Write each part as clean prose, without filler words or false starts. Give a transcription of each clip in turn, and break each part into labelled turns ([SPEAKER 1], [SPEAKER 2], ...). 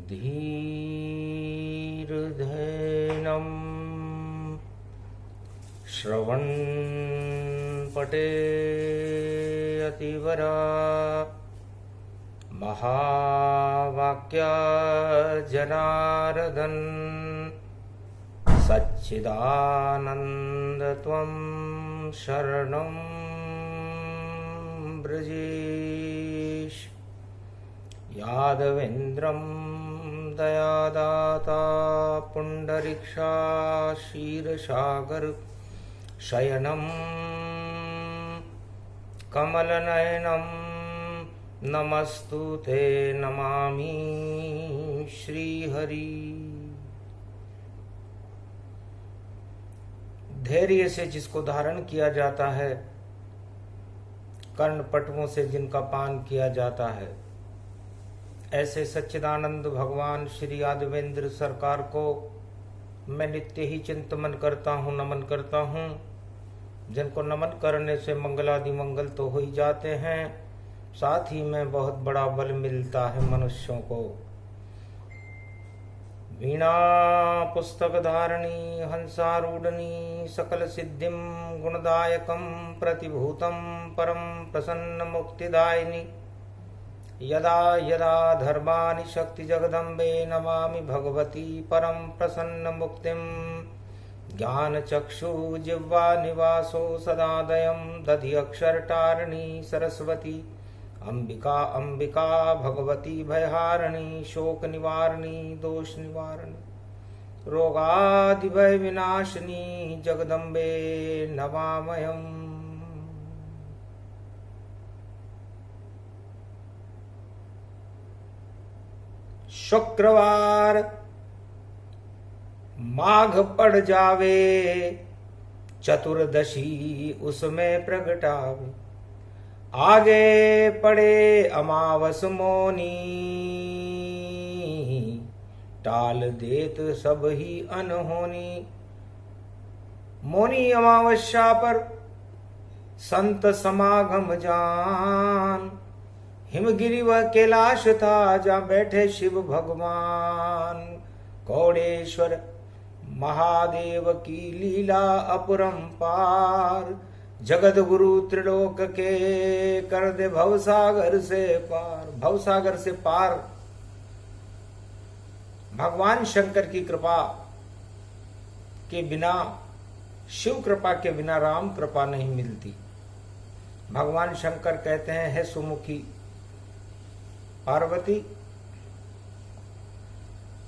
[SPEAKER 1] धीर्धैनं श्रवणपटे अतिवरा महावाक्या जनार्दन सच्चिदानंद त्वं शरणं ब्रजेश। यादवेन्द्रं दयादाता पुंडरीक्षा क्षीरसागर शयनं कमलनयनं नमस्तुते नमामि श्रीहरि। धैर्य से जिसको धारण किया जाता है, कर्ण पटवों से जिनका पान किया जाता है, ऐसे सच्चिदानंद भगवान श्री यादवेंद्र सरकार को मैं नित्य ही चिंतन करता हूँ, नमन करता हूँ। जिनको नमन करने से मंगलादि मंगल तो हो ही जाते हैं, साथ ही में बहुत बड़ा बल मिलता है मनुष्यों को। वीणा पुस्तक धारणी हंसारूढ़नी सकल सिद्धिम गुणदायकम प्रतिभूतम परम प्रसन्न मुक्तिदायिनी। यदा यदा धर्माणि शक्ति जगदम्बे नमामि भगवती परम प्रसन्न मुक्तिम। ज्ञान चक्षु जिह्वा निवासो सदादयं दधि अक्षरटारिणी सरस्वती। अंबिका अंबिका भगवती भयहारिणी शोक निवारिणी दोष निवारिणी रोगादि भय विनाशिनी जगदम्बे नमामयम्। शुक्रवार माघ पड़ जावे, चतुर्दशी उसमें प्रगटावे। आगे पड़े अमावस मोनी, टाल देत सब ही अनहोनी। मोनी अमावस्या पर संत समागम जान, हिमगिरी वह कैलाश था जहाँ बैठे शिव भगवान। कौड़ेश्वर महादेव की लीला अपरंपार, जगत गुरु त्रिलोक के कर दे भवसागर से पार। भवसागर से पार भगवान शंकर की कृपा के बिना, शिव कृपा के बिना राम कृपा नहीं मिलती। भगवान शंकर कहते हैं, हे सुमुखी पार्वती,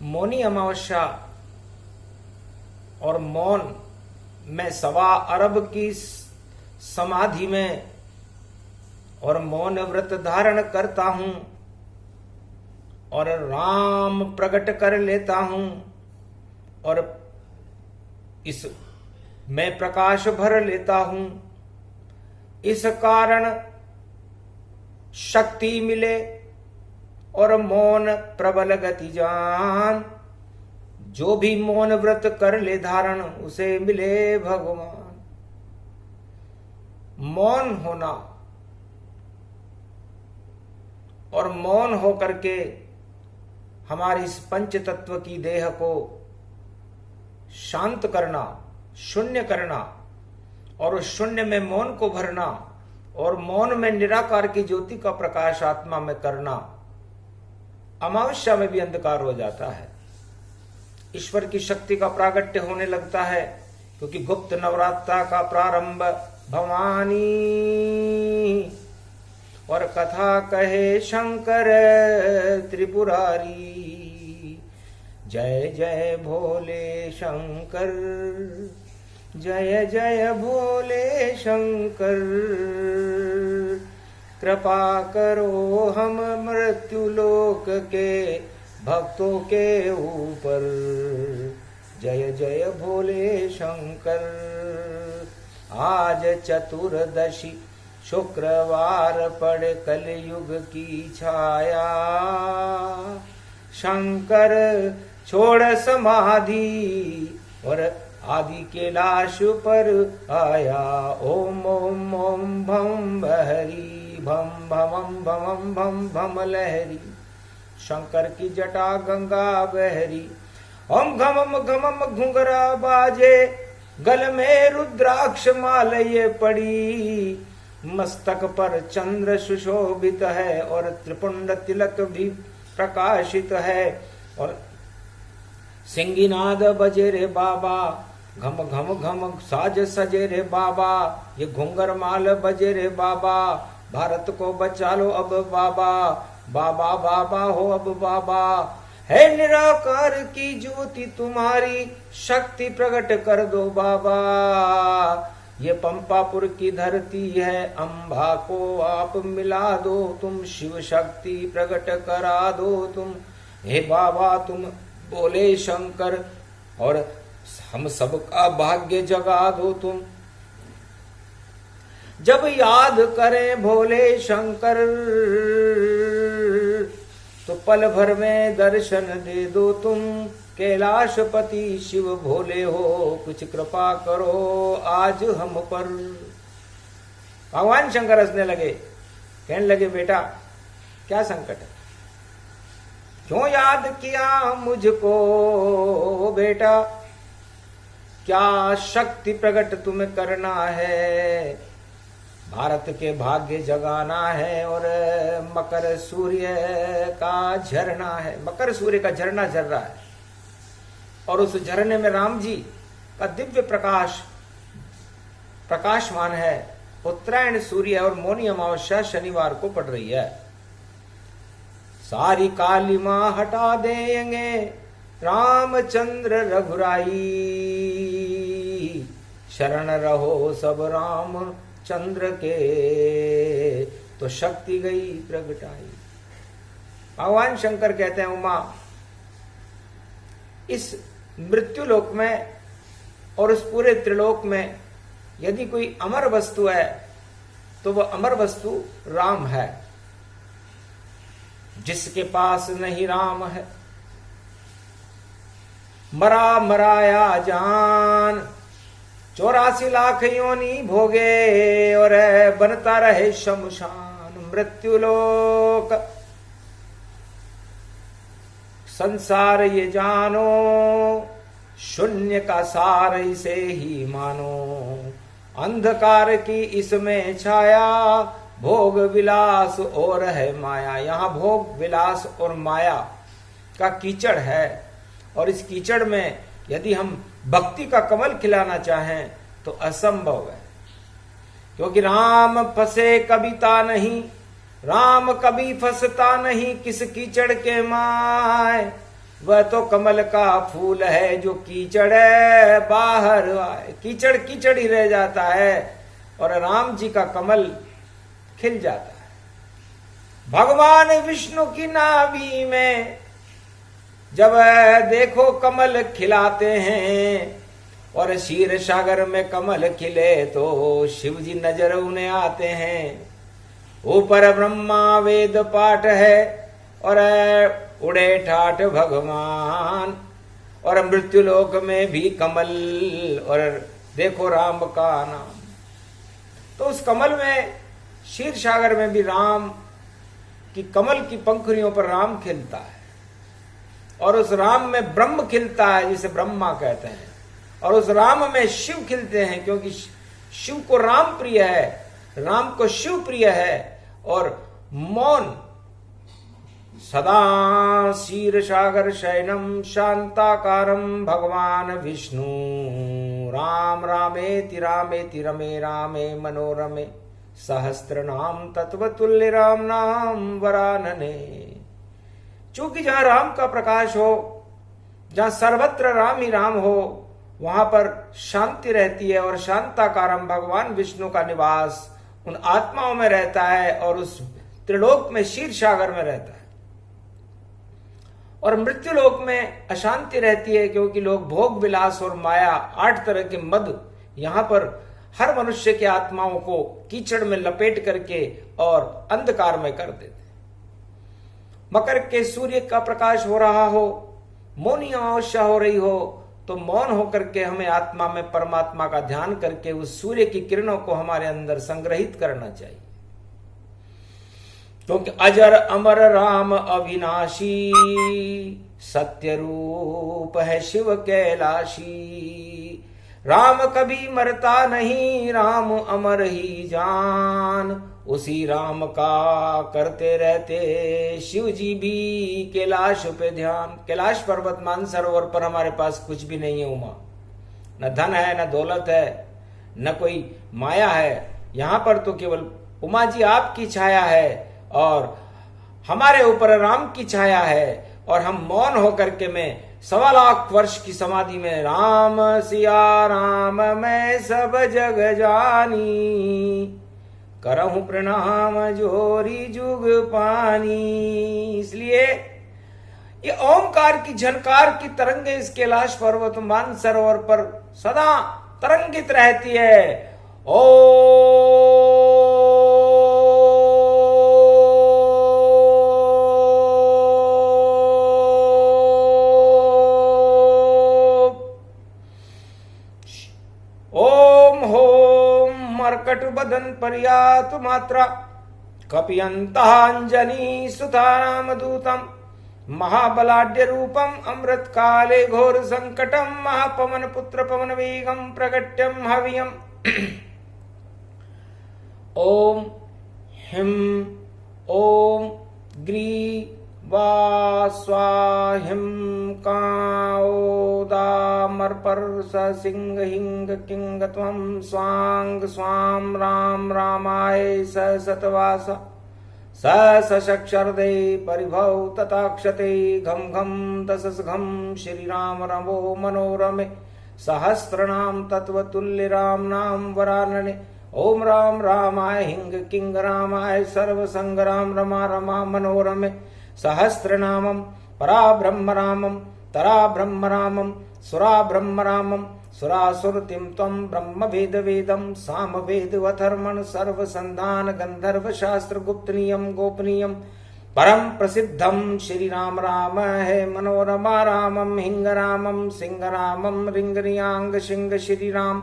[SPEAKER 1] मौनी अमावस्या और मौन में 1.25 अरब की समाधि में और मौन व्रत धारण करता हूं और राम प्रकट कर लेता हूं और इस मैं प्रकाश भर लेता हूं। इस कारण शक्ति मिले और मौन प्रबल गति जान। जो भी मौन व्रत कर ले धारण, उसे मिले भगवान। मौन होना और मौन होकर के हमारी इस पंच तत्व की देह को शांत करना, शून्य करना और उस शून्य में मौन को भरना और मौन में निराकार की ज्योति का प्रकाश आत्मा में करना। अमावस्या में भी अंधकार हो जाता है, ईश्वर की शक्ति का प्रागट्य होने लगता है, क्योंकि गुप्त नवरात्रा का प्रारंभ भवानी और कथा कहे शंकर त्रिपुरारी। जय जय भोले शंकर, जय जय भोले शंकर। कृपा करो हम मृत्युलोक के भक्तों के ऊपर। जय जय भोले शंकर। आज चतुर्दशी शुक्रवार पड़ कलयुग की छाया। शंकर छोड़ समाधि और आदि कैलाश पर आया। ओम ओम ओम भम बहरी भम भमम भमम भम भम लहरी। शंकर की जटा गंगा बहरी। ओम घमम घमम घुंघरा बाजे, गल में रुद्राक्ष मालये पड़ी। मस्तक पर चंद्र सुशोभित है और त्रिपुंड तिलक भी प्रकाशित है। और सिंगीनाद बजे रे बाबा, घम घम घम साज सजे रे बाबा। ये घुंगर माल बजे रे बाबा, भारत को बचा लो अब बाबा। बाबा बाबा हो अब बाबा, है निराकार की ज्योति तुम्हारी, शक्ति प्रकट कर दो बाबा। ये पंपापुर की धरती है, अंबा को आप मिला दो तुम, शिव शक्ति प्रकट करा दो तुम। हे बाबा तुम बोले शंकर, और हम सबका भाग्य जगा दो तुम। जब याद करें भोले शंकर, तो पल भर में दर्शन दे दो तुम। कैलाशपति शिव भोले हो, कुछ कृपा करो आज हम पर। भगवान शंकर हंसने लगे, कहने लगे बेटा क्या संकट है, क्यों याद किया मुझको बेटा, क्या शक्ति प्रकट तुम्हें करना है। भारत के भाग्य जगाना है और मकर सूर्य का झरना है, मकर सूर्य का झरना झर रहा है और उस झरने में राम जी का दिव्य प्रकाश प्रकाशमान है। उत्तरायण सूर्य और मौनी अमावस्या शनिवार को पड़ रही है। सारी कालिमा हटा देंगे रामचंद्र रघुराई, शरण रहो सब राम चंद्र के, तो शक्ति गई प्रगटाई। भगवान शंकर कहते हैं उमा, इस मृत्युलोक में और उस पूरे त्रिलोक में यदि कोई अमर वस्तु है तो वह अमर वस्तु राम है। जिसके पास नहीं राम है, मरा मराया जान, 84 लाख योनि भोगे और बनता रहे शमशान। मृत्युलोक संसार ये जानो, शून्य का सार इसे ही मानो। अंधकार की इसमें छाया, भोग विलास और है माया। यहां भोग विलास और माया का कीचड़ है और इस कीचड़ में यदि हम भक्ति का कमल खिलाना चाहें तो असंभव है, क्योंकि राम फंसे कविता नहीं, राम कभी फंसता नहीं किस कीचड़ के माय। वह तो कमल का फूल है जो कीचड़ है बाहर आए, कीचड़ कीचड़ ही रह जाता है और राम जी का कमल खिल जाता है। भगवान विष्णु की नाभि में जब देखो कमल खिलाते हैं और क्षीर सागर में कमल खिले तो शिव जी नजर उन्हें आते हैं। ऊपर ब्रह्मा वेद पाठ है और उड़े ठाठ भगवान, और मृत्युलोक में भी कमल और देखो राम का नाम। तो उस कमल में क्षीर सागर में भी राम की कमल की पंखुड़ियों पर राम खिलता है और उस राम में ब्रह्म खिलता है जिसे ब्रह्मा कहते हैं, और उस राम में शिव खिलते हैं क्योंकि शिव को राम प्रिय है, राम को शिव प्रिय है। और मौन सदा क्षीर सागर शयनम शांताकारम भगवान विष्णु, राम रामेति रामेति रमे रामे मनोरमे, सहस्त्र नाम तत्वतुल्य राम नाम वरानने। चूंकि जहां राम का प्रकाश हो, जहां सर्वत्र राम ही राम हो, वहां पर शांति रहती है और शांताकारम भगवान विष्णु का निवास उन आत्माओं में रहता है और उस त्रिलोक में क्षीर सागर में रहता है। और मृत्युलोक में अशांति रहती है क्योंकि लोग भोग विलास और माया 8 तरह के मद यहां पर हर मनुष्य के आत्माओं को कीचड़ में लपेट करके और अंधकार में कर देते। मकर के सूर्य का प्रकाश हो रहा हो, मौनी अमावस्या हो रही हो, तो मौन होकर के हमें आत्मा में परमात्मा का ध्यान करके उस सूर्य की किरणों को हमारे अंदर संग्रहित करना चाहिए। क्योंकि अजर अमर राम अविनाशी, सत्य रूप है शिव कैलाशी। राम कभी मरता नहीं, राम अमर ही जान, उसी राम का करते रहते शिव जी भी कैलाश पे ध्यान। कैलाश पर्वत मानसरोवर पर हमारे पास कुछ भी नहीं है उमा, न धन है, न दौलत है, न कोई माया है। यहां पर तो केवल उमा जी आपकी छाया है और हमारे ऊपर राम की छाया है। और हम मौन होकर के मैं 1.25 लाख वर्ष की समाधि में राम सिया राम मैं सब जग जानी, करहूं प्रणाम जोरी जुग पानी। इसलिए ये ओमकार की झनकार की तरंगे इस कैलाश पर्वत मानसरोवर पर सदा तरंगित रहती है। ओ मर्कट बदन पर्यात मात्रा, कपियंतांजनी सुताराम दूतम, महाबलाढ्य रूपम अमृत काले घोर संकटम, महापवन पुत्र पवन वेगम प्रगट्यम हवियम। ओम हिम ओम ग्री वा स्वाहिम काओदा मरपर स सिंह हिंग किंग त्वं स्वांग स्वाम राम रामाय स सतवास स सशक्षरदे परिभव तथाक्षते घम घम दशस घम श्री राम रमो मनोरमे सहस्रनाम तत्वतुल्य राम नाम वरानने। ओम राम रामाय हिंग किंग रामाय सर्व संग राम रमा रमा मनोरमे सहस्रनामम परा ब्रह्म रामम तरा ब्रह्म रामम सुरा ब्रह्म रामम सुरासुरतिम त्वं ब्रह्म वेद वेदम साम वेद वथर्मण सर्व संधान गंधर्व शास्त्र गुप्त नियम गोपनीयम परम प्रसिद्धम श्री राम राम है मनोरमा रामम हिंग रामम सिंह रामम रिंग रियांग सिंह श्री राम।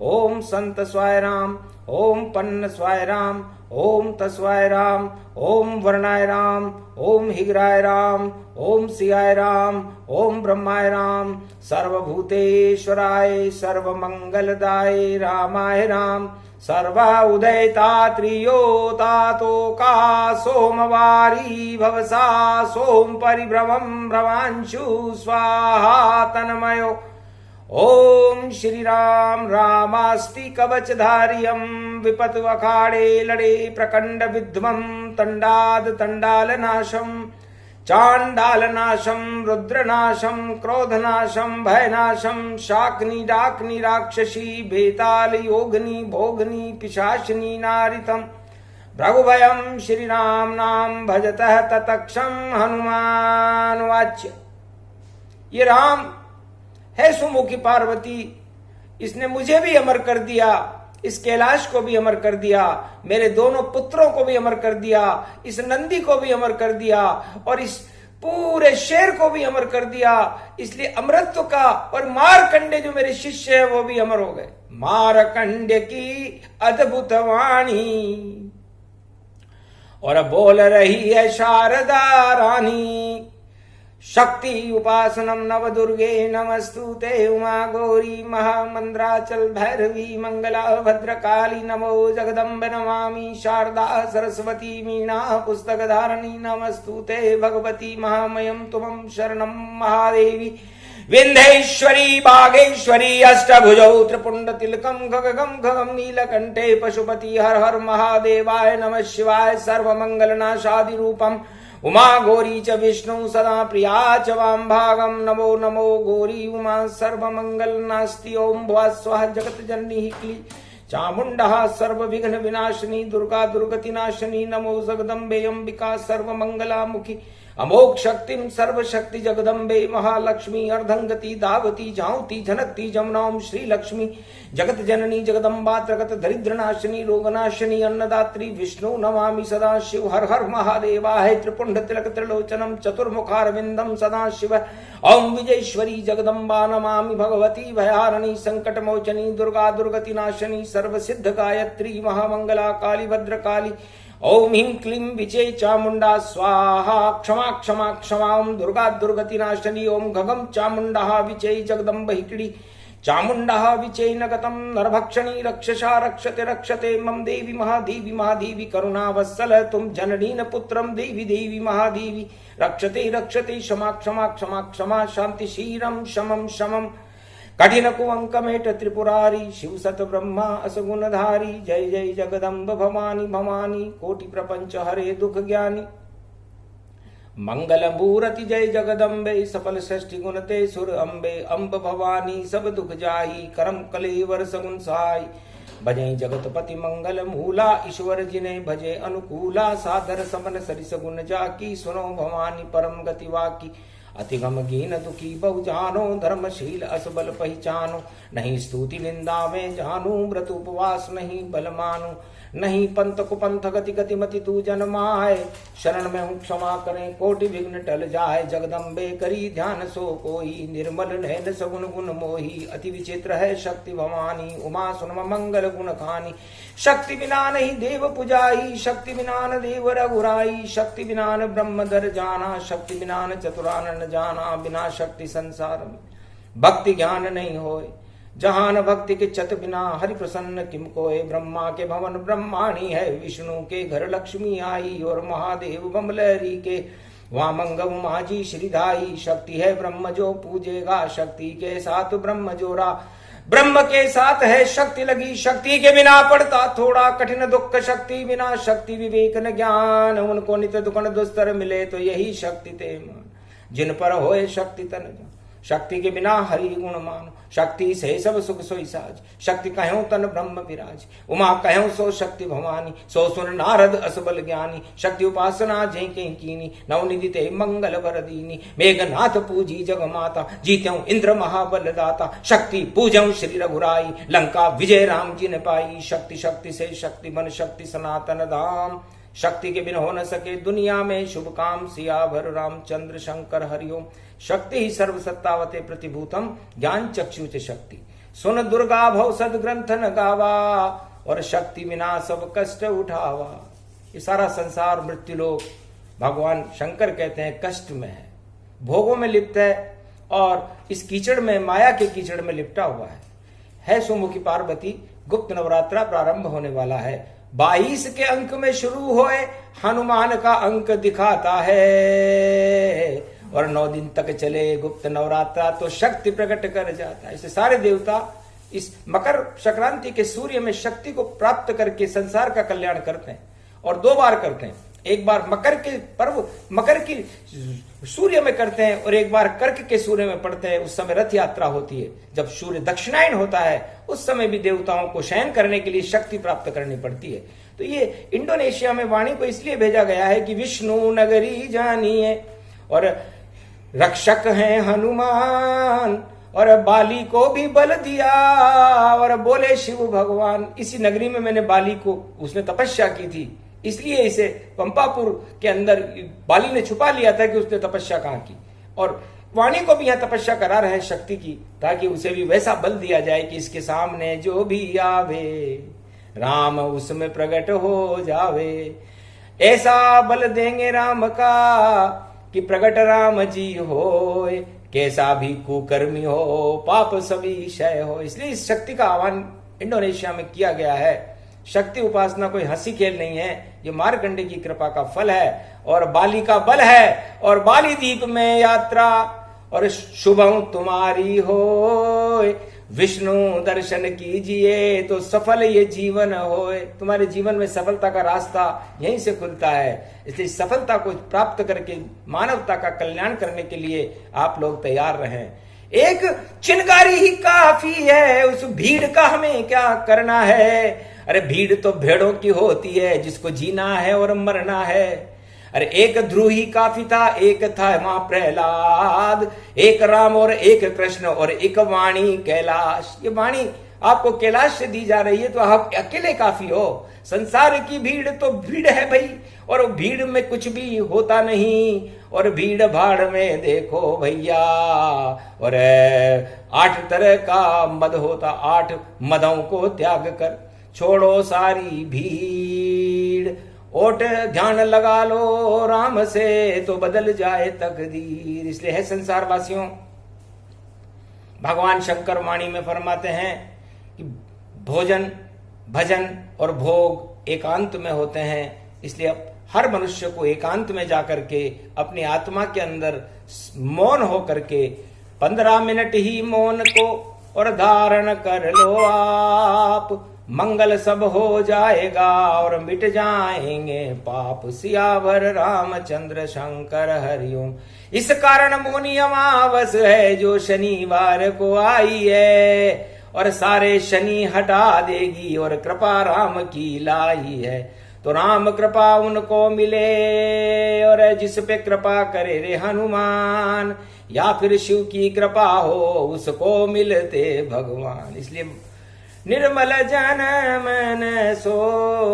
[SPEAKER 1] ओम संत स्वाय राम, ओम पन्न स्वाय राम, ओम तस्वाय राम, ओम वर्णाय राम, ओम हिगराय राम, ओम सियाय राम, ओम ब्रह्माय राम, सर्वभूतेश्वराय सर्वमंगलदाय रामाय राम। सर्वा उदयता त्रियोतातोका सोमवारी भवसा सोम परिभ्रमं भ्रवांशु स्वाहा तन्मयो। ओम श्री राम रामास्ति कवचधारियम विपत वखाड़े लड़े प्रकंड विध्वम तंडाद तंडाल नाशम चांडाल नाशम रुद्रनाशम क्रोधनाशम भयनाशम शाकनी डाकनी राक्षसी बेताल योगनी भोगनी पिशाचनी नारितम भ्रघुभयम श्री राम नाम भजतः ततक्षम हनुमान वाच्य। ये राम है सुमुखी पार्वती, इसने मुझे भी अमर कर दिया, इस कैलाश को भी अमर कर दिया, मेरे दोनों पुत्रों को भी अमर कर दिया, इस नंदी को भी अमर कर दिया और इस पूरे शेर को भी अमर कर दिया। इसलिए अमरत्व का और मारकंडे जो मेरे शिष्य है वो भी अमर हो गए। मारकंडे की अद्भुत वाणी और बोल रही है शारदा रानी। शक्ति उपासनम नव दुर्गे नमस्तुते उमा गौरी महामंद्राचल भैरवी मंगला भद्रकाली नमो जगदम्ब नमामि शारदा सरस्वती मीना पुस्तक धारणी नमस्तुते भगवती महामयम तुमं शरणं महादेवी विंध्येश्वरी बागेश्वरी अष्टभुजौ त्रिपुंड तिलकम खगम खगम नीलकंठे पशुपति हर हर महादेवाय नमः शिवाय सर्वमंगलनाशादि रूपम उमा गौरी च विष्णु सदा प्रिया च वाम भागम नमो नमो गौरी उमा सर्वमंगल नास्ति। ओम भुवा स्वः जगत जननी क्ली चामुंडा सर्व विघ्न विनाशिनी दुर्गा दुर्गति नाशिनी नमो जगदम्बे अंबिका सर्वमंगला मुखी अमोघ शक्तिम सर्वशक्ति जगदम्बे महालक्ष्मी अर्धंगति दावती झांवती झनकती जमुनाओं श्री लक्ष्मी जगत जननी जगदम्बा त्रगत दरिद्र नाशिनी रोगनाशिनी अन्नदात्री विष्णु नमामि सदा शिव हर हर महादेवा है त्रिपुंड तिलक त्रिलोचनम चतुर्मुखारविंदम सदा शिव। ओम विजयेश्वरी जगदम्बा नमामि भगवती भयारणी संकट मोचनी दुर्गा दुर्गति नाशिनी सर्व सिद्ध गायत्री महामंगला काली भद्रकाली। ओम ह्रीं क्लीं विजय चामुंडा स्वाहा क्षमा क्षमा क्षमा। ओम दुर्गा दुर्गति नाशनी। ओम गगम चामुंडा विजय जगदम्ब हिकड़ी चामुंडा विचै नगतम नरभक्षणी रक्षसा रक्षते रक्षते मम देवी महादेवी महादेवी करुणावत्सल तुम जननी न पुत्रम देवी देवी महादेवी रक्षते रक्षते क्षमा क्षमा क्षमा क्षमा शांति शीरम शमम शमम कठिन कुअंकमेट त्रिपुरारी शिव सत ब्रह्मा असगुणधारी जय जय जगदम्ब भवानी भवानी कोटि प्रपंच हरे दुख ज्ञानी मंगल मूरति जय जगदम्बे सफल षष्टि गुणते सुर अम्बे अम्ब भवानी सब दुख जाई करम कलेवर सगुन सहाय भजै जगतपति मंगल मूला ईश्वर जिने भजे अनुकूला सादर समन सरिस गुण जाकी सुनो भवानी परम गति वाकी अतिगम गीन दुखी बहु जानो धर्मशील असबल पहचानो नहीं स्तुति निंदा में जानू व्रत उपवास नहीं बल मानू नहीं पंथ कुपंथ गति गति मति तू जन्माए शरण में हूँ क्षमा करें कोटि विघ्न टल जाए जगदम्बे करी ध्यान सो कोई निर्मल नयन सगुन गुण मोही अति विचित्र है शक्ति भवानी उमा सुनम मंगल गुण खानी शक्ति बिना नहीं देव पुजाई शक्ति बिना न देव रघुराई शक्ति बिना न ब्रह्म दर जाना शक्ति बिना न चतुरानन जाना बिना शक्ति संसार में भक्ति ज्ञान नहीं होए जहान भक्ति के चत बिना हरि प्रसन्न किम कोय ब्रह्मा के भवन ब्रह्माणी है विष्णु के घर लक्ष्मी आई और महादेव बमलहरी के वामंग उमाजी श्रीधाई शक्ति है ब्रह्म जो पूजेगा शक्ति के साथ ब्रह्म जोड़ा ब्रह्म के साथ है शक्ति लगी शक्ति के बिना पड़ता थोड़ा कठिन दुख शक्ति बिना शक्ति विवेक न ज्ञान उनको नित्य दुखन दुस्तर मिले तो यही शक्ति ते मान जिन पर होए शक्ति तन शक्ति के बिना हरि गुण मानो शक्ति से सब सुख सोई साज शक्ति कहो तन ब्रह्म विराज उमा कहो सो शक्ति भवानी सो सुन नारद असबल ज्ञानी शक्ति उपासना जय के कीनी नवनिधि ते मंगल वरदीनी मेघनाथ पूजी जग माता जीत्यों इंद्र महाबल दाता शक्ति पूजौ श्री रघुराई लंका विजय राम जी ने पाई शक्ति शक्ति से शक्ति बन शक्ति सनातन धाम शक्ति के बिना हो न सके दुनिया में शुभ काम सियावर रामचंद्र शंकर हरिओम शक्ति ही सर्व सत्तावते प्रतिभूतम ज्ञान चक्षुच शक्ति सुन दुर्गा भव सद ग्रंथ न गावा और शक्ति बिना सब कष्ट उठावा। ये सारा संसार मृत्युलोक भगवान शंकर कहते हैं कष्ट में है भोगों में लिप्त है और इस कीचड़ में माया के कीचड़ में लिपटा हुआ है सुमुखी पार्वती गुप्त नवरात्रा प्रारंभ होने वाला है 22 के अंक में शुरू होए हनुमान का अंक दिखाता है और 9 दिन तक चले गुप्त नवरात्रा तो शक्ति प्रकट कर जाता है। इसे सारे देवता इस मकर संक्रांति के सूर्य में शक्ति को प्राप्त करके संसार का कल्याण करते हैं और 2 बार करते हैं। एक बार मकर के पर्व मकर की सूर्य में करते हैं और एक बार कर्क के सूर्य में पढ़ते हैं। उस समय रथ यात्रा होती है जब सूर्य दक्षिणायन होता है उस समय भी देवताओं को शयन करने के लिए शक्ति प्राप्त करनी पड़ती है। तो ये इंडोनेशिया में वाणी को इसलिए भेजा गया है कि विष्णु नगरी जानिए और रक्षक हैं हनुमान और बाली को भी बल दिया और बोले शिव भगवान इसी नगरी में मैंने बाली को उसने तपस्या की थी इसलिए इसे पंपापुर के अंदर बाली ने छुपा लिया था कि उसने तपस्या कहाँ की और वाणी को भी यहाँ तपस्या करा रहे हैं शक्ति की ताकि उसे भी वैसा बल दिया जाए कि इसके सामने जो भी आवे राम उसमें प्रकट हो जावे। ऐसा बल देंगे राम का कि प्रकट राम जी होए कैसा भी कुकर्मी हो पाप सभी क्षय हो। इसलिए इस शक्ति का आह्वान इंडोनेशिया में किया गया है। शक्ति उपासना कोई हंसी खेल नहीं है ये मार्कंडे की कृपा का फल है और बाली का बल है और बाली द्वीप में यात्रा और शुभम तुम्हारी हो विष्णु दर्शन कीजिए तो सफल ये जीवन होए। तुम्हारे जीवन में सफलता का रास्ता यहीं से खुलता है। इसलिए सफलता को प्राप्त करके मानवता का कल्याण करने के लिए आप लोग तैयार रहें। एक चिनगारी ही काफी है उस भीड़ का हमें क्या करना है। अरे भीड़ तो भेड़ों की होती है जिसको जीना है और मरना है। अरे एक ध्रुव ही काफी था एक था मां प्रहलाद एक राम और एक कृष्ण और एक वाणी कैलाश। ये वाणी आपको कैलाश से दी जा रही है तो आप अकेले काफी हो। संसार की भीड़ तो भीड़ है भाई और भीड़ में कुछ भी होता नहीं और भीड़ भाड़ में देखो भैया और 8 तरह का मद होता 8 मदों को त्याग कर छोड़ो सारी भीड़ ओट ध्यान लगा लो राम से तो बदल जाए तकदीर। इसलिए है संसार वासियों, भगवान शंकर वाणी में फरमाते हैं कि भोजन, भजन और भोग एकांत में होते हैं। इसलिए हर मनुष्य को एकांत में जाकर के अपनी आत्मा के अंदर मौन हो करके 15 मिनट ही मौन को और धारण कर लो आप, मंगल सब हो जाएगा और मिट जाएंगे पाप। सियावर रामचंद्र शंकर हरिओम। इस कारण मौनी अमावस है जो शनिवार को आई है, और सारे शनि हटा देगी और कृपा राम की लाई है। तो राम कृपा उनको मिले और जिस पे कृपा करे रे हनुमान, या फिर शिव की कृपा हो उसको मिलते भगवान। इसलिए निर्मल जन मन सो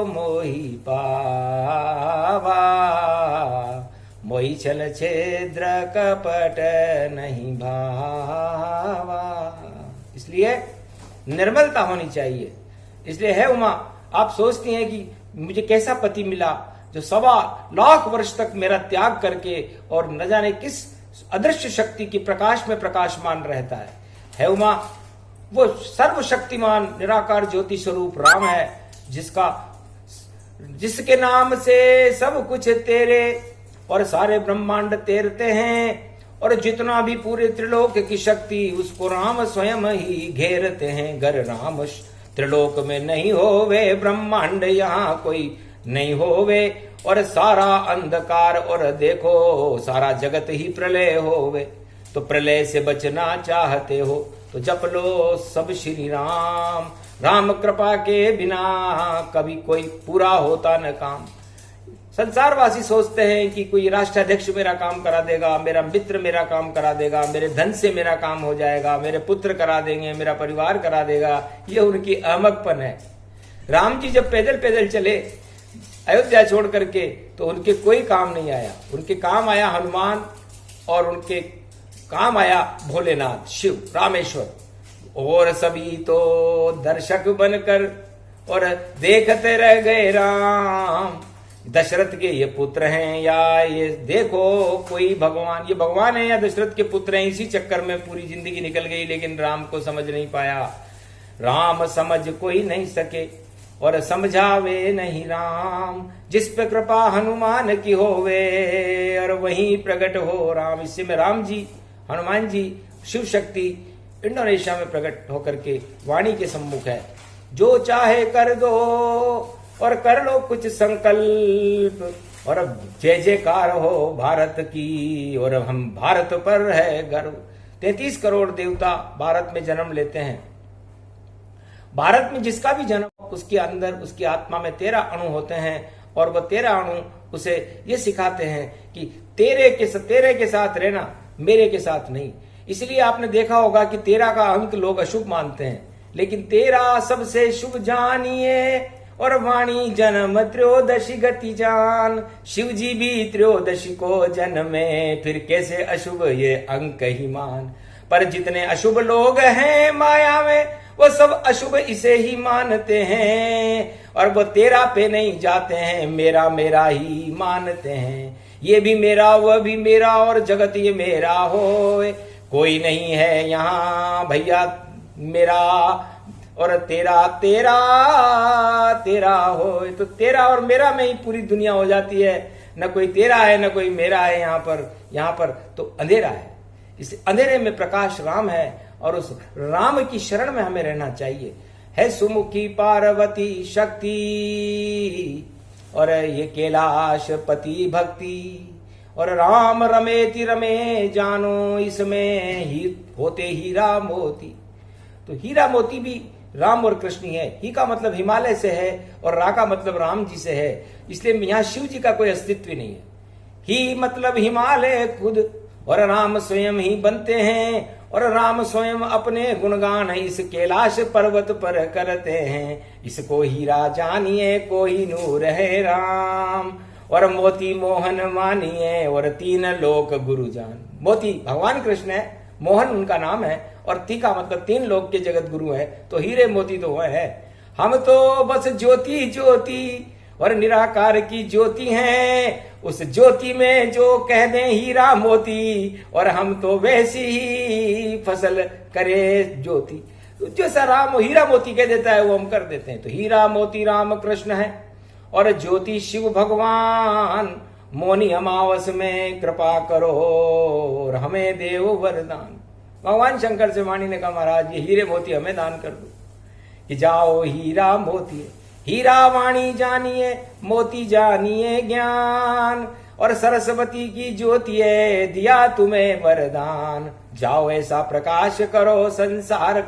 [SPEAKER 1] मोहि पावा, मोहि छल छिद्र कपट नहीं भावा। इसलिए निर्मलता होनी चाहिए। इसलिए है उमा, आप सोचती हैं कि मुझे कैसा पति मिला जो 1.25 लाख वर्ष तक मेरा त्याग करके और न जाने किस अदृश्य शक्ति की प्रकाश में प्रकाशमान रहता है उमा, वो सर्वशक्तिमान निराकार ज्योति स्वरूप राम है, जिसके नाम से सब कुछ तेरे और सारे ब्रह्मांड तेरते हैं, और जितना भी पूरे त्रिलोक की शक्ति उसको राम स्वयं ही घेरते हैं। गर राम त्रिलोक में नहीं होवे, ब्रह्मांड यहाँ कोई नहीं होवे, और सारा अंधकार और देखो सारा जगत ही प्रलय होवे। तो प्रलय से बचना चाहते हो तो जप लो सब श्री राम। राम कृपा के बिना कभी कोई पूरा होता न काम। संसारवासी सोचते हैं कि कोई राष्ट्राध्यक्ष मेरा काम करा देगा, मेरा मित्र मेरा काम करा देगा, मेरे धन से मेरा काम हो जाएगा, मेरे पुत्र करा देंगे, मेरा परिवार करा देगा। ये उनकी अहमकपन है। राम जी जब पैदल पैदल चले अयोध्या छोड़ करके तो उनके कोई काम नहीं आया। उनके काम आया हनुमान, और उनके काम आया भोलेनाथ शिव रामेश्वर। और सभी तो दर्शक बनकर और देखते रह गए राम। दशरथ के ये पुत्र हैं या ये देखो कोई भगवान, ये भगवान है या दशरथ के पुत्र हैं। इसी चक्कर में पूरी जिंदगी निकल गई, लेकिन राम को समझ नहीं पाया। राम समझ कोई नहीं सके और समझावे नहीं राम। जिस पे कृपा हनुमान की होवे और वहीं प्रकट हो राम। इससे में राम जी, हनुमान जी, शिव शक्ति इंडोनेशिया में प्रकट होकर के वाणी के सम्मुख है। जो चाहे कर दो और कर लो कुछ संकल्प, और अब जय जयकार हो भारत की, और हम भारत पर है गर्व। 33 करोड़ देवता भारत में जन्म लेते हैं। भारत में जिसका भी जन्म, उसके अंदर उसकी आत्मा में 13 अणु होते हैं, और वह 13 अणु उसे ये सिखाते हैं कि तेरे के साथ रहना, मेरे के साथ नहीं। इसलिए आपने देखा होगा कि 13 का अंक लोग अशुभ मानते हैं, लेकिन 13 सबसे शुभ जानिए, और वाणी जन्म 13 गति जान। शिव जी भी 13 को जन्मे, फिर कैसे अशुभ ये अंक ही मान। पर जितने अशुभ लोग हैं माया में, वो सब अशुभ इसे ही मानते हैं, और वो 13 पे नहीं जाते हैं, मेरा मेरा ही मानते हैं। ये भी मेरा, वह भी मेरा, और जगत ये मेरा हो। कोई नहीं है यहाँ भैया मेरा, और तेरा तेरा तेरा हो। तो तेरा और मेरा में ही पूरी दुनिया हो जाती है। न कोई तेरा है न कोई मेरा है। यहाँ पर तो अंधेरा है। इस अंधेरे में प्रकाश राम है, और उस राम की शरण में हमें रहना चाहिए। है सुमुखी पार्वती शक्ति, और ये कैलाश पति भक्ति, और राम रमेति रमे जानो, इसमें ही होते हीरा मोती। तो हीरा मोती भी राम और कृष्ण है। ही का मतलब हिमालय से है, और रा का मतलब राम जी से है। इसलिए यहाँ शिव जी का कोई अस्तित्व नहीं है। ही मतलब हिमालय खुद, और राम स्वयं ही बनते हैं, और राम स्वयं अपने गुणगान इस कैलाश पर्वत पर करते हैं। इसको हीरा जानिए कोई नूर है राम, और मोती मोहन मानिए, और 3 लोक गुरु जान। मोती भगवान कृष्ण है, मोहन उनका नाम है, और ती का मतलब 3 लोक के जगत गुरु है। तो हीरे मोती तो वह है। हम तो बस ज्योति ज्योति, और निराकार की ज्योति हैं। उस ज्योति में जो कह दें हीरा मोती, और हम तो वैसी ही फसल करे ज्योति। तो जैसा राम हीरा मोती कह देता है वो हम कर देते हैं। तो हीरा मोती राम कृष्ण है और ज्योति शिव भगवान। मौनी अमावस में कृपा करो और हमें देव वरदान। भगवान शंकर से वाणी ने कहा, महाराज ये हीरे मोती हमें दान कर दो। कि जाओ हीरा मोती, हीरा वाणी जानिए, मोती जानिए ज्ञान, और सरस्वती की ज्योति है दिया तुम्हें वरदान। जाओ ऐसा प्रकाश करो संसार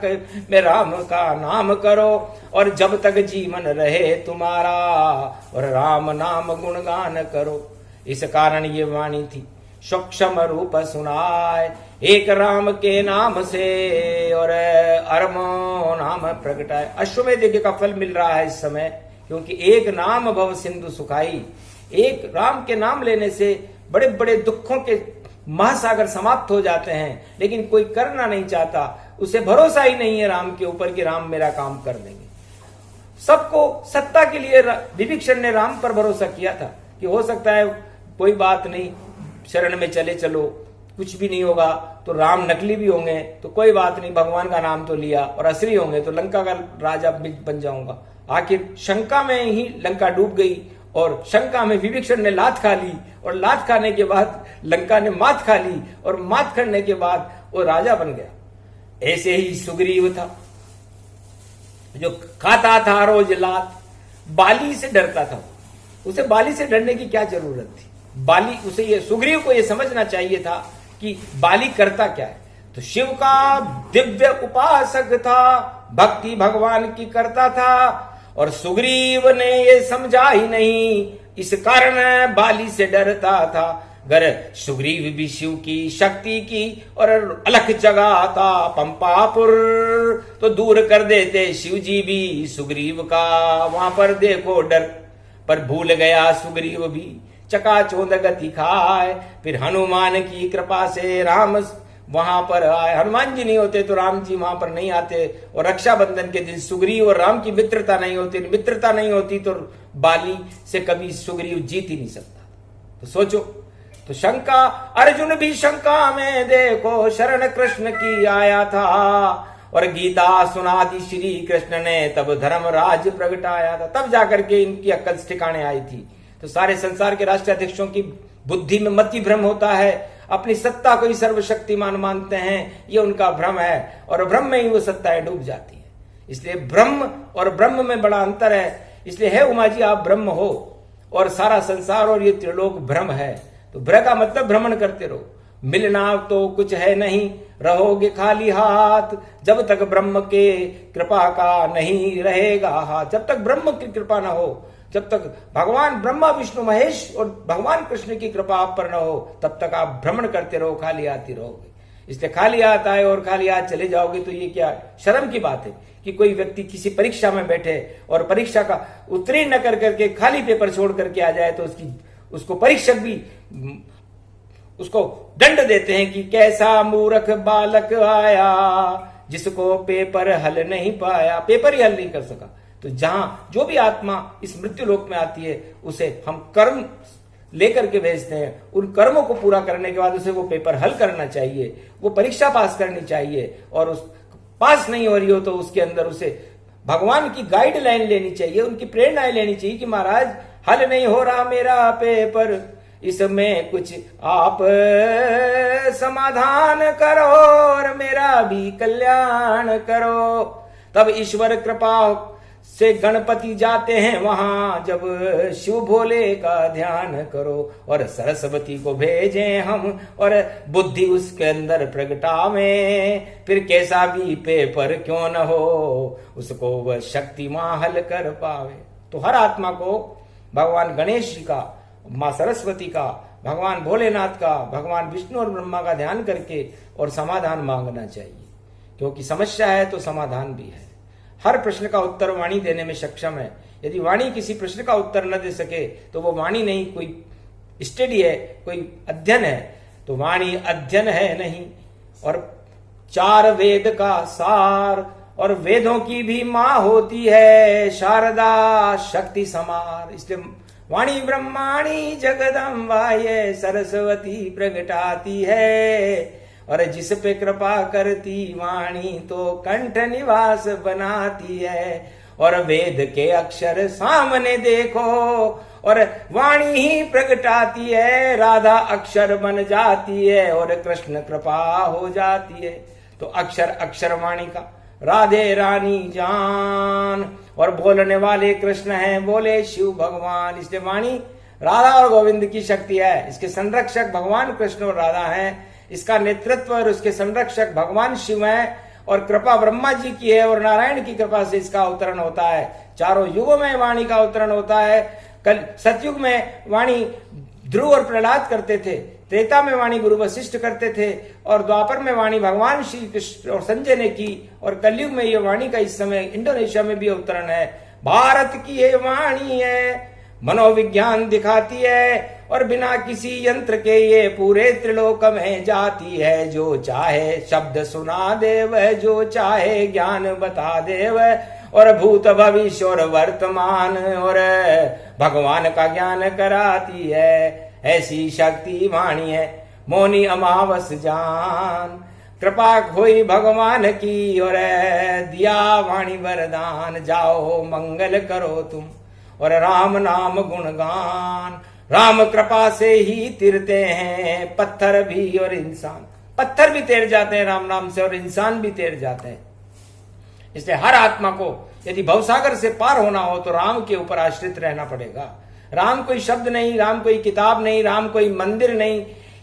[SPEAKER 1] में राम का नाम करो, और जब तक जीवन रहे तुम्हारा, और राम नाम गुणगान करो। इस कारण ये वाणी थी, सूक्ष्म रूप सुनाए, एक राम के नाम से और अरमो नाम प्रगटाए। अश्वमेध यज्ञ का फल मिल रहा है इस समय, क्योंकि एक नाम भव सिंधु सुखाई। एक राम के नाम लेने से बड़े बड़े दुखों के महासागर समाप्त हो जाते हैं, लेकिन कोई करना नहीं चाहता, उसे भरोसा ही नहीं है राम के ऊपर कि राम मेरा काम कर देंगे। सबको सत्ता के लिए विभीषण ने राम पर भरोसा किया था कि हो सकता है कोई बात नहीं, शरण में चले चलो, कुछ भी नहीं होगा। तो राम नकली भी होंगे तो कोई बात नहीं, भगवान का नाम तो लिया, और असली होंगे तो लंका का राजा बन जाऊंगा। आखिर शंका में ही लंका डूब गई, और शंका में विभीषण ने लात खा ली, और लात खाने के बाद लंका ने मात खा ली, और मात खाने के बाद वो राजा बन गया। ऐसे ही सुग्रीव था जो खाता था रोज लात, बाली से डरता था। उसे बाली से डरने की क्या जरूरत थी? बाली उसे ये सुग्रीव को ये समझना चाहिए था कि बाली करता क्या है। तो शिव का दिव्य उपासक था, भक्ति भगवान की करता था, और सुग्रीव ने ये समझा ही नहीं, इस कारण बाली से डरता था। अगर सुग्रीव भी शिव की शक्ति की और अलख जगाता पंपापुर, तो दूर कर देते शिव जी भी सुग्रीव का वहां पर देखो डर। पर भूल गया सुग्रीव भी, चकाचौंध गति खाए, फिर हनुमान की कृपा से राम वहां पर आए। हनुमान जी नहीं होते तो राम जी वहां पर नहीं आते, और रक्षाबंधन के दिन सुग्रीव और राम की मित्रता नहीं होती, मित्रता नहीं होती तो बाली से कभी सुग्रीव जीत ही नहीं सकता। तो सोचो, तो शंका, अर्जुन भी शंका में देखो शरण कृष्ण की आया था, और गीता सुना दी श्री कृष्ण ने, तब धर्मराज प्रगटाया था। तब जाकर के इनकी अक्ल ठिकाने आई थी। तो सारे संसार के राष्ट्राध्यक्षों की बुद्धि में मति भ्रम होता है, अपनी सत्ता को ही सर्वशक्तिमान मानते हैं, ये उनका भ्रम है, और भ्रम में ही वो सत्ताएं डूब जाती है। इसलिए ब्रह्म और ब्रह्म में बड़ा अंतर है। इसलिए है उमा जी आप ब्रह्म हो, और सारा संसार और ये त्रिलोक भ्रम है। तो भ्रम का मतलब भ्रमण करते रहो, मिलना तो कुछ है नहीं, रहोगे खाली हाथ, जब तक ब्रह्म के कृपा का नहीं रहेगा हाथ। जब तक ब्रह्म की कृपा ना हो, जब तक भगवान ब्रह्मा विष्णु महेश और भगवान कृष्ण की कृपा आप पर न हो, तब तक आप भ्रमण करते रहो, खाली हाथ ही रहोगे। इसलिए खाली हाथ आए और खाली हाथ चले जाओगे तो ये क्या शर्म की बात है कि कोई व्यक्ति किसी परीक्षा में बैठे और परीक्षा का उत्तीर्ण कर करके खाली पेपर छोड़ करके आ जाए, तो उसको परीक्षक भी उसको दंड देते हैं कि कैसा मूर्ख बालक आया जिसको पेपर हल नहीं पाया, पेपर ही हल नहीं कर सका। तो जहां जो भी आत्मा इस मृत्यु लोक में आती है, उसे हम कर्म लेकर के भेजते हैं। उन कर्मों को पूरा करने के बाद उसे वो पेपर हल करना चाहिए, वो परीक्षा पास करनी चाहिए, और उस पास नहीं हो रही हो तो उसके अंदर उसे भगवान की गाइडलाइन लेनी चाहिए, उनकी प्रेरणाएं लेनी चाहिए कि महाराज हल नहीं हो रहा मेरा पेपर, इसमें कुछ आप समाधान करो और मेरा भी कल्याण करो। तब ईश्वर कृपा से गणपति जाते हैं वहां, जब शिव भोले का ध्यान करो, और सरस्वती को भेजें हम और बुद्धि उसके अंदर प्रगटावें, फिर कैसा भी पेपर क्यों न हो उसको वह शक्ति मां हल कर पावे। तो हर आत्मा को भगवान गणेश जी का, मां सरस्वती का, भगवान भोलेनाथ का, भगवान विष्णु और ब्रह्मा का ध्यान करके और समाधान मांगना चाहिए, क्योंकि समस्या है तो समाधान भी है। हर प्रश्न का उत्तर वाणी देने में सक्षम है। यदि वाणी किसी प्रश्न का उत्तर न दे सके तो वो वाणी नहीं, कोई स्टडी है, कोई अध्ययन है। तो वाणी अध्ययन है नहीं। और चार वेद का सार और वेदों की भी माँ होती है शारदा शक्ति समार। इसलिए वाणी ब्रह्माणी जगदम्बा ये सरस्वती प्रगटाती है, और जिस पे कृपा करती वाणी तो कंठ निवास बनाती है। और वेद के अक्षर सामने देखो और वाणी ही प्रगटाती है, राधा अक्षर बन जाती है और कृष्ण कृपा हो जाती है। तो अक्षर अक्षर वाणी का, राधे रानी जान, और बोलने वाले कृष्ण हैं, बोले शिव भगवान। इसलिए वाणी राधा और गोविंद की शक्ति है, इसके संरक्षक भगवान कृष्ण और राधा हैं, इसका नेतृत्व और उसके संरक्षक भगवान शिव हैं, और कृपा ब्रह्मा जी की है और नारायण की कृपा से इसका अवतरण होता है। चारों युगों में वाणी का अवतरण होता है। कल सतयुग में वाणी ध्रुव और प्रहलाद करते थे, त्रेता में वाणी गुरु वशिष्ठ करते थे, और द्वापर में वाणी भगवान श्री कृष्ण और संजय ने की, और कलयुग में ये वाणी का इस समय इंडोनेशिया में भी अवतरण है। भारत की ये वाणी है, मनोविज्ञान दिखाती है, और बिना किसी यंत्र के ये पूरे त्रिलोक में जाती है। जो चाहे शब्द सुना दे वह, जो चाहे ज्ञान बता दे वह, और भूत भविष्य और वर्तमान और भगवान का ज्ञान कराती है। ऐसी शक्ति वाणी है, मौनी अमावस जान, कृपा खोई भगवान की और दिया वाणी वरदान। जाओ मंगल करो तुम और राम नाम गुणगान, राम कृपा से ही तिरते हैं पत्थर भी और इंसान। पत्थर भी तैर जाते हैं राम नाम से, और इंसान भी तैर जाते हैं। इसलिए हर आत्मा को यदि भवसागर से पार होना हो तो राम के ऊपर आश्रित रहना पड़ेगा। राम कोई शब्द नहीं, राम कोई किताब नहीं, राम कोई मंदिर नहीं,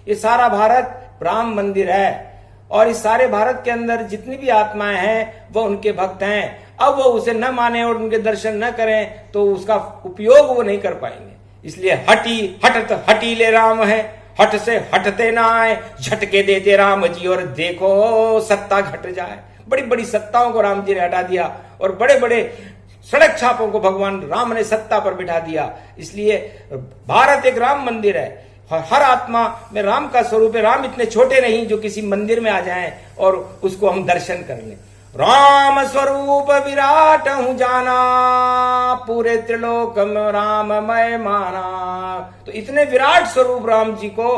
[SPEAKER 1] ये सारा भारत राम मंदिर है। और इस सारे भारत के अंदर जितनी भी आत्माएं हैं वो उनके भक्त हैं। अब वो उसे न माने और उनके दर्शन न करें तो उसका उपयोग वो नहीं कर पाएंगे। इसलिए हटत हटीले राम है, हट से हटते ना आए, झटके देते राम जी और देखो सत्ता घट जाए। बड़ी बड़ी सत्ताओं को राम जी ने हटा दिया, और बड़े बड़े सड़क छापों को भगवान राम ने सत्ता पर बिठा दिया। इसलिए भारत एक राम मंदिर है, हर आत्मा में राम का स्वरूप है। राम इतने छोटे नहीं जो किसी मंदिर में आ जाएं और उसको हम दर्शन कर लें। राम स्वरूप विराट हूं जाना, पूरे त्रिलोक में राममय माना। तो इतने विराट स्वरूप राम जी को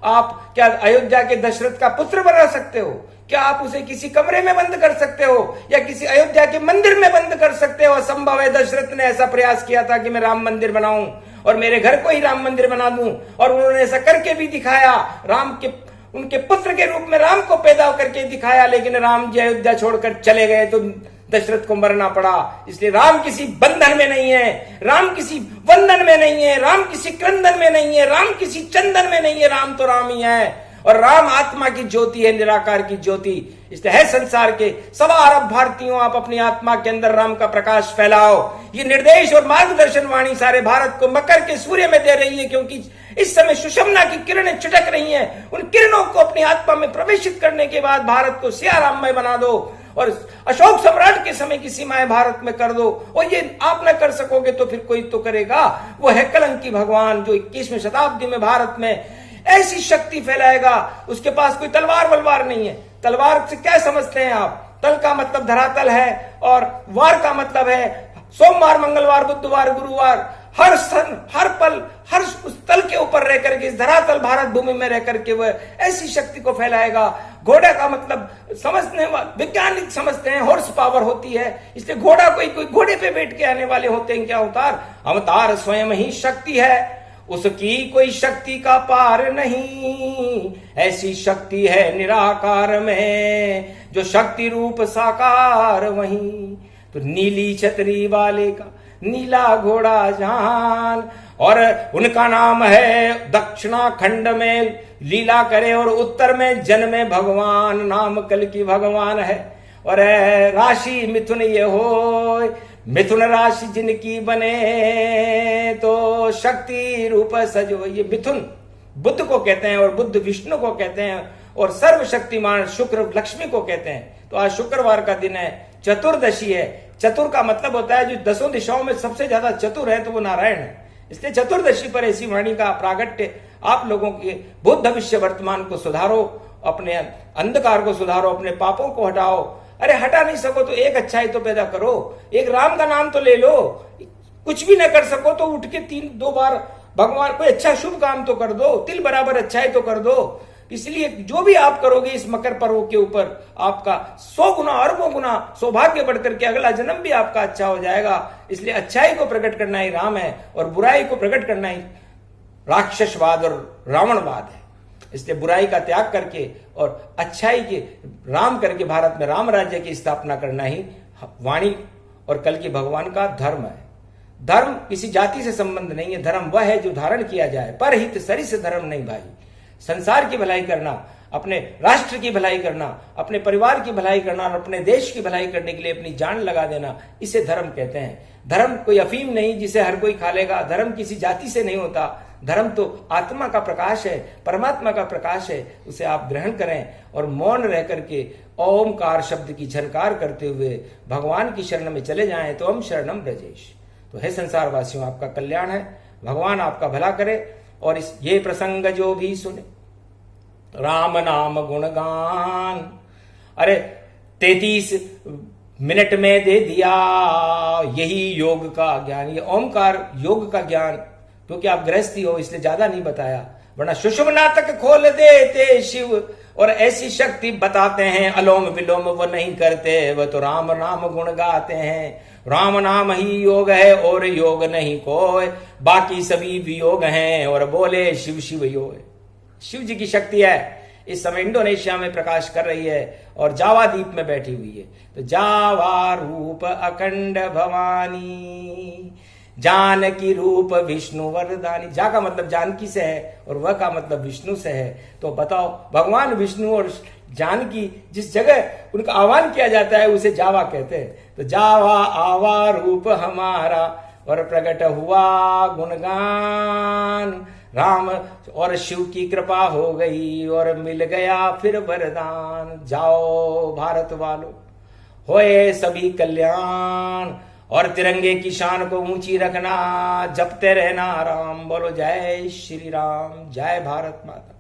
[SPEAKER 1] आप क्या अयोध्या के दशरथ का पुत्र बना सकते हो? क्या आप उसे किसी कमरे में बंद कर सकते हो या किसी अयोध्या के मंदिर में बंद कर सकते हो? असंभव है। दशरथ ने ऐसा प्रयास किया था कि मैं राम मंदिर बनाऊं और मेरे घर को ही राम मंदिर बना दूं, और उन्होंने ऐसा करके भी दिखाया। राम के उनके पुत्र के रूप में राम को पैदा करके दिखाया, लेकिन राम जी अयोध्या छोड़कर चले गए तो दशरथ को मरना पड़ा। इसलिए राम किसी बंधन में नहीं है, राम किसी बंधन में नहीं है, राम किसी क्रंदन में नहीं है, राम किसी चंदन में नहीं है। राम तो राम ही है, और राम आत्मा की ज्योति है, निराकार की ज्योति। इसलिए है संसार के 1.25 अरब भारतीयों, आप अपनी आत्मा के अंदर राम का प्रकाश फैलाओ। ये निर्देश और मार्गदर्शन वाणी सारे भारत को मकर के सूर्य में दे रही है, क्योंकि इस समय सुषमना की किरणें छिटक रही हैं। उन किरणों को अपनी आत्मा में प्रवेशित करने के बाद भारत को सियाराममय बना दो, और अशोक सम्राट के समय की सीमाएं भारत में कर दो। और ये आप न कर सकोगे तो फिर कोई तो करेगा। वो है कलंकी भगवान, जो 21वीं शताब्दी में भारत में ऐसी शक्ति फैलाएगा। उसके पास कोई तलवार वलवार नहीं है। तलवार से क्या समझते हैं आप? तल का मतलब धरातल है, और वार का मतलब है सोमवार, मंगलवार, बुधवार, गुरुवार। हर सन, हर पल, हर उस तल के ऊपर रह करके, इस धरातल भारत भूमि में रह करके वह ऐसी शक्ति को फैलाएगा। घोड़ा का मतलब समझने वैज्ञानिक समझते हैं हॉर्स पावर होती है। इसलिए घोड़ा कोई घोड़े पे बैठ के आने वाले होते हैं। क्या अवतार? अवतार स्वयं ही शक्ति है, उसकी कोई शक्ति का पार नहीं। ऐसी शक्ति है निराकार में, जो शक्ति रूप साकार वहीं। तो नीली छतरी वाले का नीला घोड़ा जान, और उनका नाम है दक्षिणा खंड में लीला करे और उत्तर में जन्मे भगवान। नाम कल की भगवान है। और राशि मिथुन ये हो, मिथुन राशि जिनकी बने तो शक्ति रूप सजो। ये मिथुन बुद्ध को कहते हैं, और बुद्ध विष्णु को कहते हैं, और सर्वशक्तिमान शुक्र लक्ष्मी को कहते हैं। तो आज शुक्रवार का दिन है, चतुर्दशी है। चतुर का मतलब होता है जो 10 दिशाओं में सबसे ज्यादा चतुर है, तो वो नारायण है। इसलिए चतुर्दशी पर ऐसी वाणी का प्रागट्य आप लोगों के भूत भविष्य वर्तमान को सुधारो, अपने अंधकार को सुधारो, अपने पापों को हटाओ। अरे हटा नहीं सको तो एक अच्छाई तो पैदा करो, एक राम का नाम तो ले लो। कुछ भी न कर सको तो उठ के 2 बार भगवान कोई अच्छा शुभ काम तो कर दो, तिल बराबर अच्छाई तो कर दो। इसलिए जो भी आप करोगे इस मकर पर्व के ऊपर आपका 100 गुना अरबों गुना सौभाग्य बढ़कर के अगला जन्म भी आपका अच्छा हो जाएगा। इसलिए अच्छाई को प्रकट करना ही राम है और बुराई को प्रकट करना ही राक्षसवाद और रावणवाद है। इसलिए बुराई का त्याग करके और अच्छाई के राम करके भारत में राम राज्य की स्थापना करना ही वाणी और कल की भगवान का धर्म है। धर्म किसी जाति से संबंध नहीं है, धर्म वह है जो धारण किया जाए। परहित सरिस धर्म नहीं भाई। संसार की भलाई करना, अपने राष्ट्र की भलाई करना, अपने परिवार की भलाई करना और अपने देश की भलाई करने के लिए अपनी जान लगा देना, इसे धर्म कहते हैं। धर्म कोई अफीम नहीं जिसे हर कोई खा लेगा। धर्म किसी जाति से नहीं होता। धर्म तो आत्मा का प्रकाश है, परमात्मा का प्रकाश है। उसे आप ग्रहण करें और मौन रह करके ओमकार शब्द की झनकार करते हुए भगवान की शरण में चले जाएं तो हम शरणम ब्रजेश। तो हे संसार वासियों, आपका कल्याण है, भगवान आपका भला करे। और इस ये प्रसंग जो भी सुने राम नाम गुणगान, अरे 33 मिनट में दे दिया यही योग का ज्ञान, ये ओमकार योग का ज्ञान। क्योंकि आप गृहस्थी हो इसलिए ज्यादा नहीं बताया, वरना सुषुम्ना तक खोल देते शिव और ऐसी शक्ति बताते हैं अलोम विलोम वो नहीं करते, वह तो राम नाम गुण गाते हैं। राम नाम ही योग है और योग नहीं कोई, बाकी सभी वियोग हैं और बोले शिव शिव योग। शिव जी की शक्ति है इस समय इंडोनेशिया में प्रकाश कर रही है और जावा द्वीप में बैठी हुई है। तो जावा रूप अखंड भवानी, जानकी रूप विष्णु वरदानी। जा का मतलब जानकी से है और वह का मतलब विष्णु से है। तो बताओ भगवान विष्णु और जानकी जिस जगह उनका आह्वान किया जाता है उसे जावा कहते हैं। तो जावा आवा रूप हमारा और प्रकट हुआ गुणगान। राम और शिव की कृपा हो गई और मिल गया फिर वरदान। जाओ भारत वालों, होए सभी कल्याण और तिरंगे की शान को ऊंची रखना, जपते रहना राम। बोलो जय श्री राम, जय भारत माता।